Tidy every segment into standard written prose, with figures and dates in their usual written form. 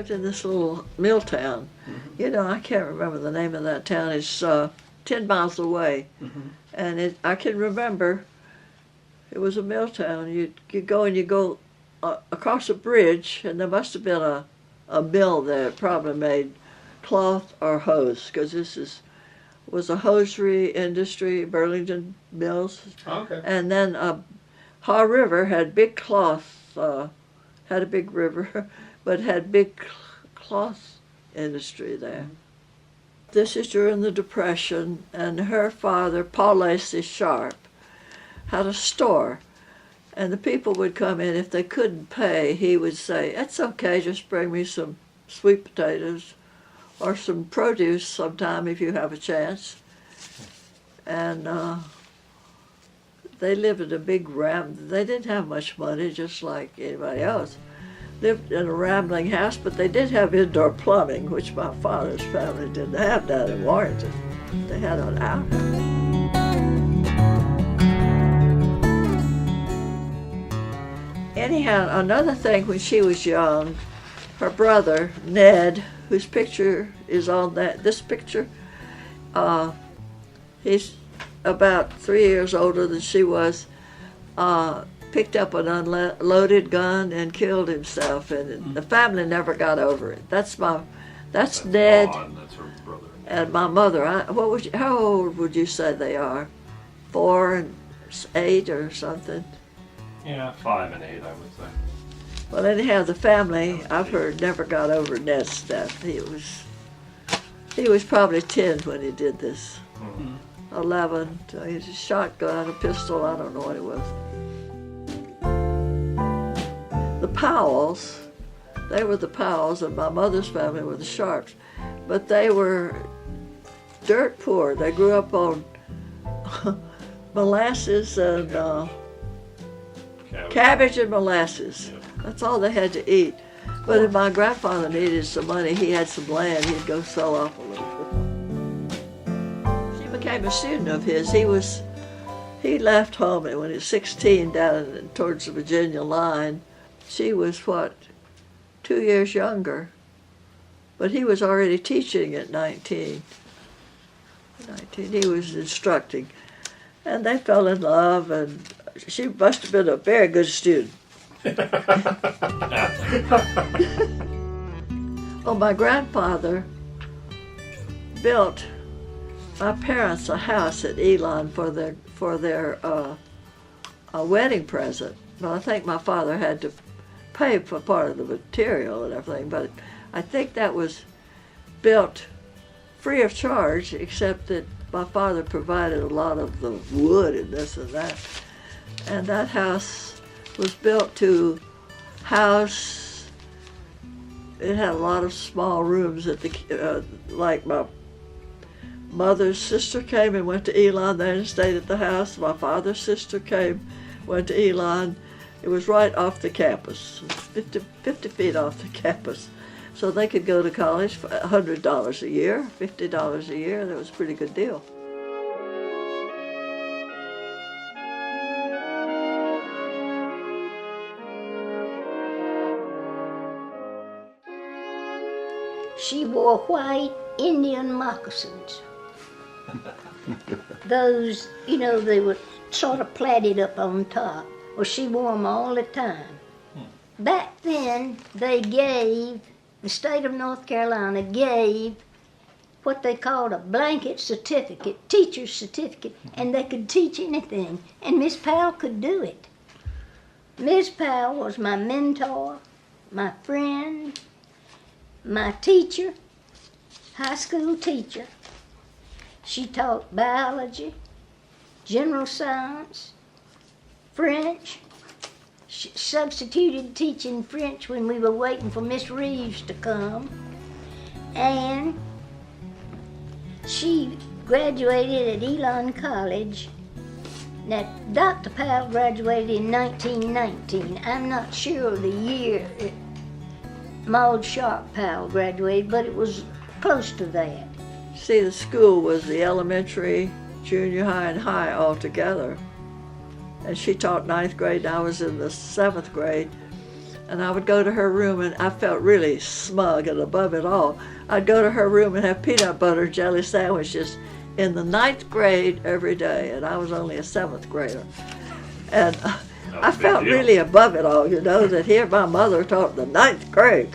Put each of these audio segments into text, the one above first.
lived in this little mill town. You know, I can't remember the name of that town. It's 10 miles away. And I can remember it was a mill town. You go across a bridge, and there must have been a mill there. It probably made cloth or hose, because was a hosiery industry, Burlington Mills. Okay. And then Haw River had big cloth, had a big river, but had big cloth industry there. This is during the Depression, and her father, Maude Sharpe, had a store. And the people would come in. If they couldn't pay, he would say, "It's okay, just bring me some sweet potatoes or some produce sometime if you have a chance." And they lived in a big they didn't have much money, just like anybody else. Lived in a rambling house, but they did have indoor plumbing, which my father's family didn't have down in Warrington. They had an outhouse. Anyhow, another thing, when she was young, her brother, Ned, whose picture is on this picture, he's about 3 years older than she was, picked up an unloaded gun and killed himself, and the family never got over it. That's Ned. Odd. That's her brother. And my mother. How old would you say they are? 4 and 8 or something? Yeah, 5 and 8, I would say. Well, anyhow, the family, I've heard, never got over Ned's death. He was probably 10 when he did this. 11. He had a shotgun, a pistol, I don't know what it was. The Powells, they were the Powells, and my mother's family were the Sharpes. But they were dirt poor. They grew up on molasses and cabbage and molasses. Yep. That's all they had to eat. But if my grandfather needed some money, he had some land, he'd go sell off a little bit. She became a student of his. He left home when he was 16 down towards the Virginia line. She was, 2 years younger. But he was already teaching at 19. He was instructing. And they fell in love, and she must have been a very good student. Well, my grandfather built my parents a house at Elon for their wedding present. But I think my father had to pay for part of the material and everything. But I think that was built free of charge, except that my father provided a lot of the wood and this and that. And that house was built to house, it had a lot of small rooms like my mother's sister came and went to Elon there and stayed at the house. My father's sister came, went to Elon. It was right off the campus, 50 feet off the campus. So they could go to college for $100 a year, $50 a year. That was a pretty good deal. She wore white Indian moccasins. Those, they were sort of plaited up on top. Well, she wore them all the time. Back then, the state of North Carolina gave what they called a blanket certificate, teacher's certificate, and they could teach anything, and Miss Powell could do it. Miss Powell was my mentor, my friend, my teacher, high school teacher. She taught biology, general science, French. She substituted teaching French when we were waiting for Miss Reeves to come. And she graduated at Elon College. Now, Dr. Powell graduated in 1919. I'm not sure of the year that Maude Sharpe Powell graduated, but it was close to that. See, the school was the elementary, junior high, and high all together. And she taught 9th grade, and I was in the 7th grade. And I would go to her room, and I felt really smug and above it all. I'd go to her room and have peanut butter jelly sandwiches in the 9th grade every day, and I was only a 7th grader. And I felt really above it all, you know, that here my mother taught the 9th grade,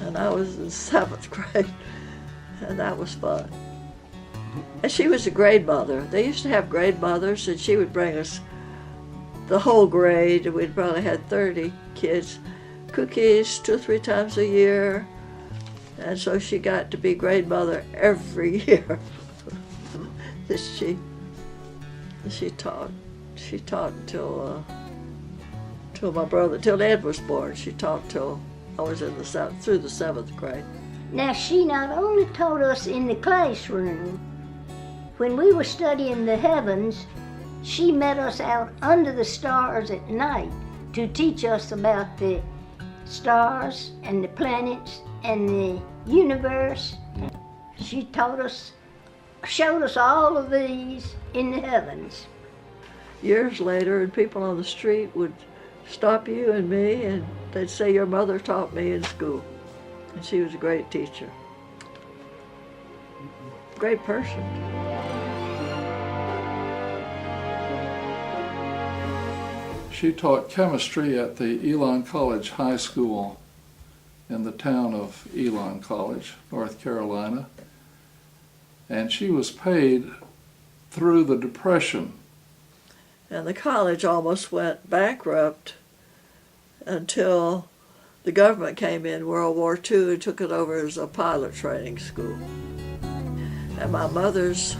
and I was in 7th grade, and that was fun. And she was a grade mother. They used to have grade mothers, and she would bring us the whole grade. We'd probably had 30 kids, cookies 2 or 3 times a year, and so she got to be grade mother every year. that she taught. She taught till my brother, till Ed was born. She taught till I was in through the 7th grade. Now, she not only taught us in the classroom, when we were studying the heavens, she met us out under the stars at night to teach us about the stars and the planets and the universe. She taught us, showed us all of these in the heavens. Years later, and people on the street would stop you and me, and they'd say, "Your mother taught me in school." And she was a great teacher. Great person. She taught chemistry at the Elon College High School in the town of Elon College, North Carolina. And she was paid through the Depression. And the college almost went bankrupt until the government came in World War II and took it over as a pilot training school. And my mother's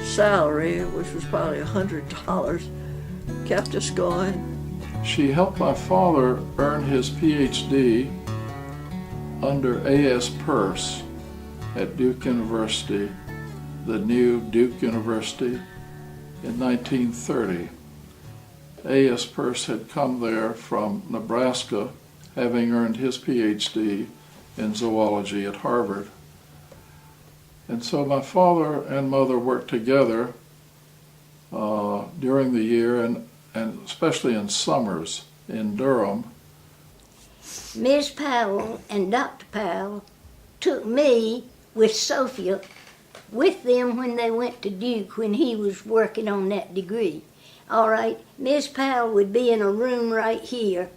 salary, which was probably $100, kept us going. She helped my father earn his PhD under A.S. Peirce at Duke University, the new Duke University, in 1930. A.S. Peirce had come there from Nebraska, having earned his PhD in zoology at Harvard. And so my father and mother worked together during the year, and especially in summers in Durham. Ms. Powell and Dr. Powell took me with Sophia with them when they went to Duke when he was working on that degree. All right, Ms. Powell would be in a room right here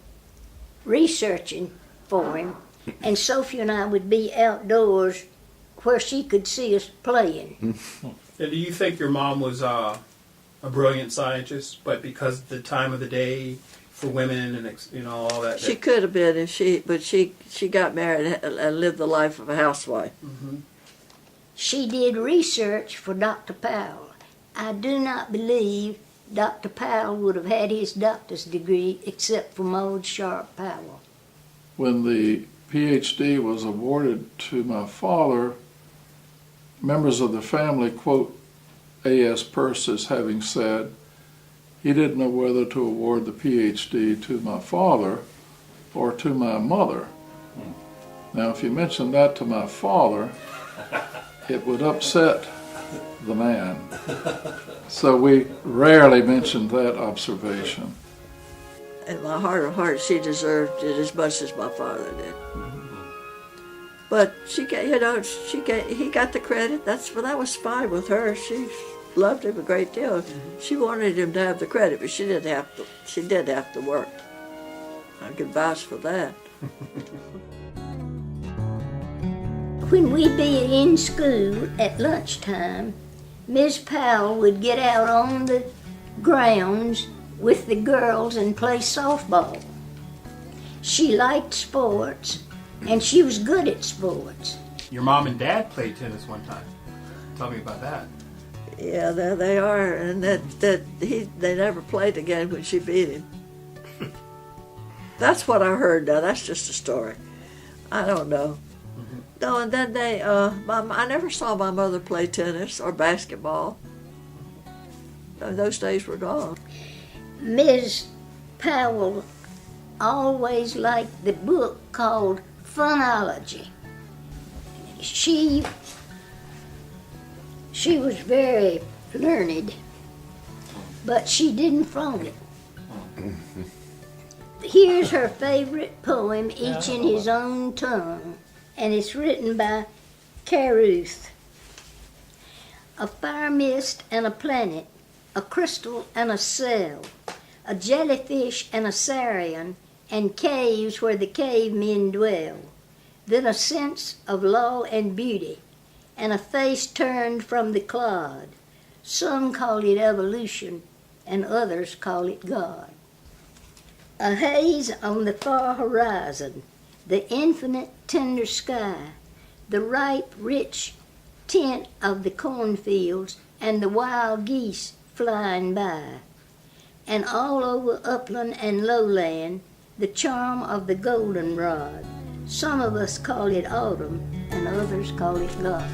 researching for him, and Sophia and I would be outdoors where she could see us playing. And do you think your mom was a brilliant scientist, but because of the time of the day for women and all that? She could have been if she got married and lived the life of a housewife. Mm-hmm. She did research for Dr. Powell. I do not believe Dr. Powell would have had his doctor's degree except for Maude Sharpe Powell. When the PhD was awarded to my father, members of the family quote A.S. Peirce as having said he didn't know whether to award the PhD to my father or to my mother. Now, if you mention that to my father, it would upset the man. So we rarely mentioned that observation. In my heart of hearts, she deserved it as much as my father did. But he got the credit. That was fine with her. She loved him a great deal. She wanted him to have the credit, but she did have to work. I could vouch for that. When we'd be in school at lunchtime, Ms. Powell would get out on the grounds with the girls and play softball. She liked sports, and she was good at sports. Your mom and dad played tennis one time. Tell me about that. Yeah, there they are, and they never played again when she beat him. That's what I heard. Now that's just a story. I don't know. No, and then I never saw my mother play tennis or basketball. Those days were gone. Ms. Powell always liked the book called Phonology. She was very learned, but she didn't phone it. Here's her favorite poem, each in his own tongue, and it's written by Caruth. A fire mist and a planet, a crystal and a cell, a jellyfish and a saurian, and caves where the cavemen dwell. Then a sense of law and beauty, and a face turned from the clod. Some call it evolution, and others call it God. A haze on the far horizon, the infinite tender sky, the ripe, rich tint of the cornfields, and the wild geese flying by. And all over upland and lowland, the charm of the goldenrod. Some of us call it autumn, and others call it love.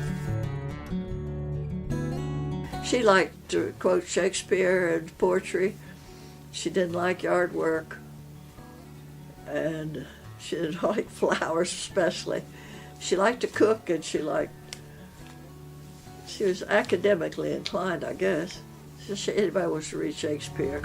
She liked to quote Shakespeare and poetry. She didn't like yard work, and she didn't like flowers especially. She liked to cook, and she was academically inclined, I guess. Anybody wants to read Shakespeare.